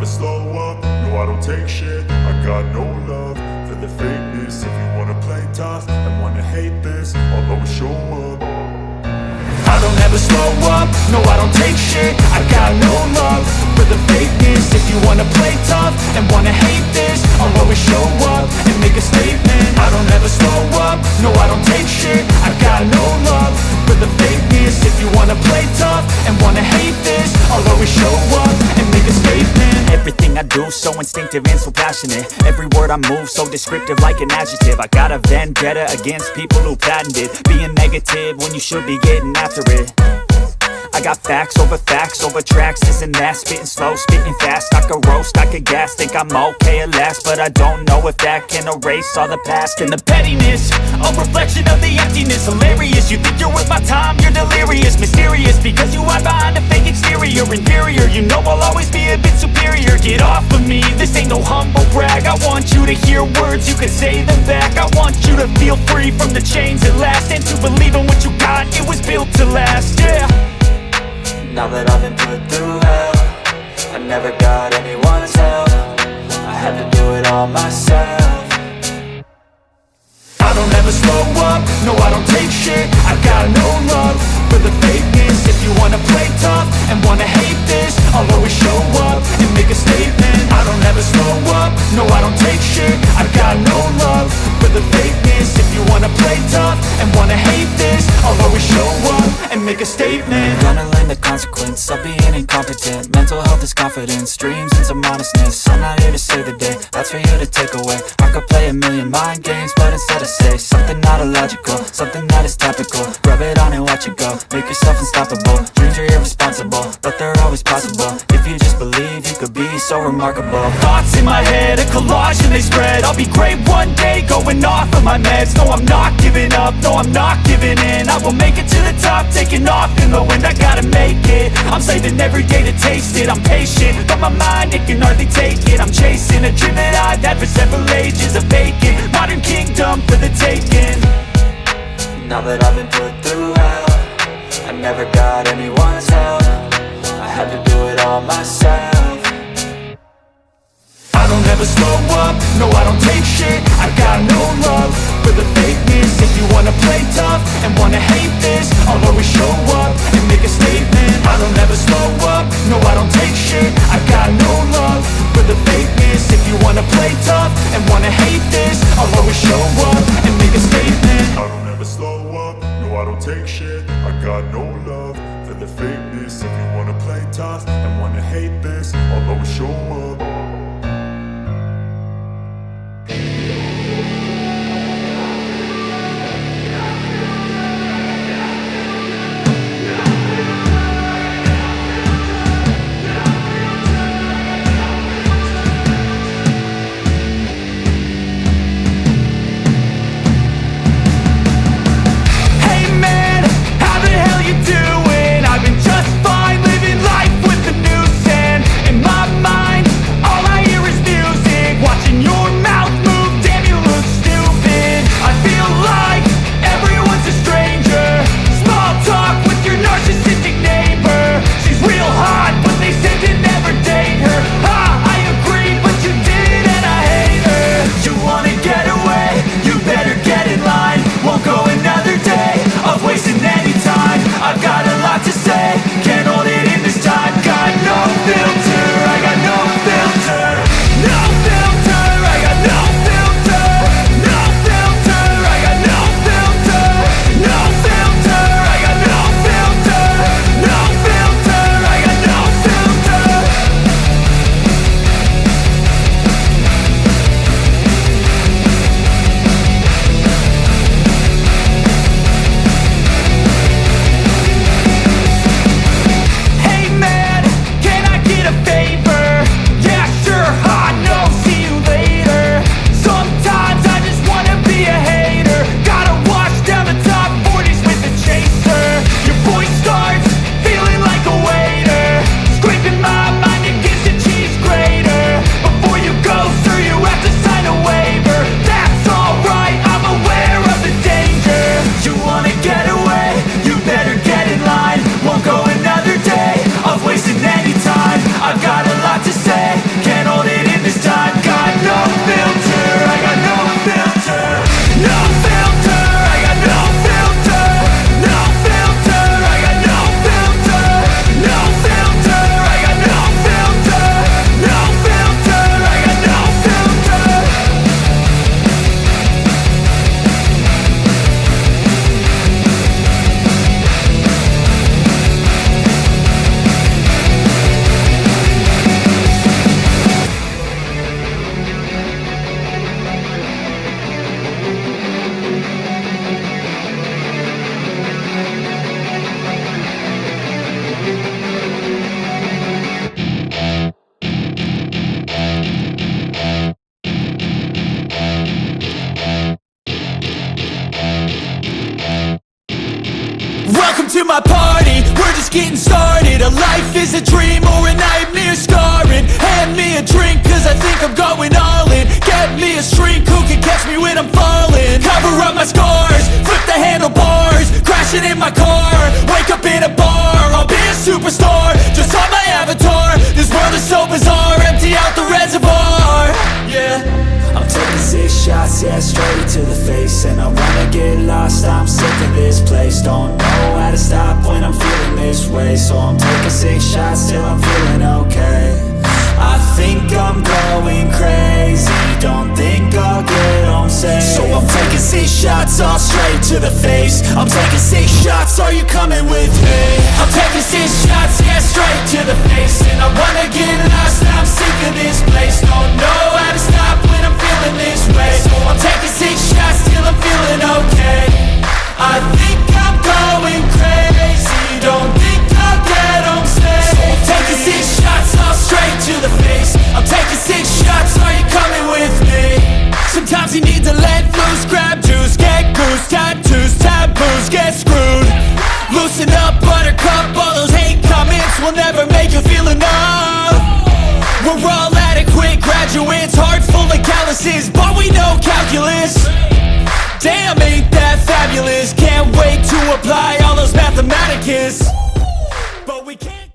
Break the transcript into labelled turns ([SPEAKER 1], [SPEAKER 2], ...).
[SPEAKER 1] slow up, no I don't take shit. I got no love for the fakeness. If you wanna play tough and wanna hate this, I'll always show up. I don't ever slow up, no I don't take shit. I got no love for the fakeness. If you wanna play tough and wanna hate this, I'll always show up and make a statement. I don't ever slow up, no I don't take shit. I got no love for the fakeness. If you wanna play tough and wanna hate this, I'll always show up and make a statement.
[SPEAKER 2] Everything I do so instinctive and so passionate. Every word I move so descriptive like an adjective. I got a vendetta against people who patented being negative when you should be getting after it. I got facts over tracks, this and that. Spitting slow, spitting fast. I could roast, I could gas. Think I'm okay at last, but I don't know if that can erase all the past. And the pettiness, a reflection of the emptiness. Hilarious, you think you're worth my time, you're delirious. Mysterious, because you hide behind a fake exterior. Inferior, you know I'll always be a bit superior. Get off of me, this ain't no humble brag. I want you to hear words, you can say them back. I want you to feel free from the chains at last, and to believe in what you got, it was built to last, yeah.
[SPEAKER 3] Now that I've been put through hell, I never got anyone's help. I had to do it all myself.
[SPEAKER 1] I don't ever slow up, no I don't take shit. I got no love for the fakeness. If you wanna play tough and wanna hate this, I'll always show up and make a statement. I don't ever slow up, no I don't take shit. I got no love for the fakeness. If you wanna play tough and wanna hate this, I'll always show up and make a statement.
[SPEAKER 3] Gonna learn the consequence of being incompetent. Mental health is confidence, dreams and some honestness. I'm not here to save the day, that's for you to take away. I could play a million mind games, but instead I say something not illogical, something that is topical. Rub it on and watch it go, make yourself unstoppable. Dreams are irresponsible, but they're always possible. If you just believe, you could be so remarkable.
[SPEAKER 2] Thoughts in my head, a collage and they spread. I'll be great one day, going off of my meds. No, I'm not giving up, no, I'm not giving in. I will make it to the top, taking off in the wind. I gotta make it, I'm saving every day to taste it. I'm patient, but my mind, it can hardly take it. I'm chasing a dream that I've had for several ages. A vacant, modern kingdom for the taking.
[SPEAKER 3] Now that I've been put through hell, I never got anyone's help. I had to do it all myself.
[SPEAKER 1] I don't ever slow up, no I don't take shit. I got no love for the fakeness. If you wanna play tough and wanna hate this, I'll always show up and make a statement. I don't ever slow up, no I don't take shit. I got no love for the fakeness. If you wanna play tough and wanna hate this, I'll always show up and make a statement. I don't ever slow up, no I don't take shit. I got no love for the fakeness. If you wanna play tough and wanna hate this, I'll always show up.
[SPEAKER 2] I've been just fine living life with the noose, and in my mind
[SPEAKER 1] my party, we're just getting started. A life is a dream or a nightmare scarring. Hand me a drink cause I think I'm going all in. Get me a shrink who can catch me when I'm falling. Cover up my scars, flip the handlebars, crashing in my car, wake up in a bar. I'll be a superstar, just on my avatar. This world is so bizarre, empty out the reservoir. Yeah,
[SPEAKER 2] I'm taking 6 shots, yeah, straight to the face. And I wanna get lost, I'm sick of this place. Don't know how to stop when I'm feeling this way. So I'm taking 6 shots till I'm feeling okay. I think I'm going crazy, don't think I'll get home safe. So I'm taking 6 shots, all straight to the face. I'm taking 6 shots, are you coming with me?
[SPEAKER 1] I'm taking 6 shots, yeah, straight to the face. And I wanna get lost, I'm sick of this place. Don't know how to stop when I'm feeling this way. So I'm taking 6 shots till I'm feeling okay. I think I'm going crazy, don't think I'll get home safe. So I'm taking 6 shots, all straight to the face. I'm taking 6 shots, are you coming with me? Sometimes you need to let loose, grab juice, get goose, tattoos, taboos, get screwed. Loosen up, buttercup, all those hate comments will never make you feel enough. We're all adequate graduates, heart full of calluses, but we know calculus. Damn, ain't that fabulous? Can't wait to apply all those mathematicus. But we can't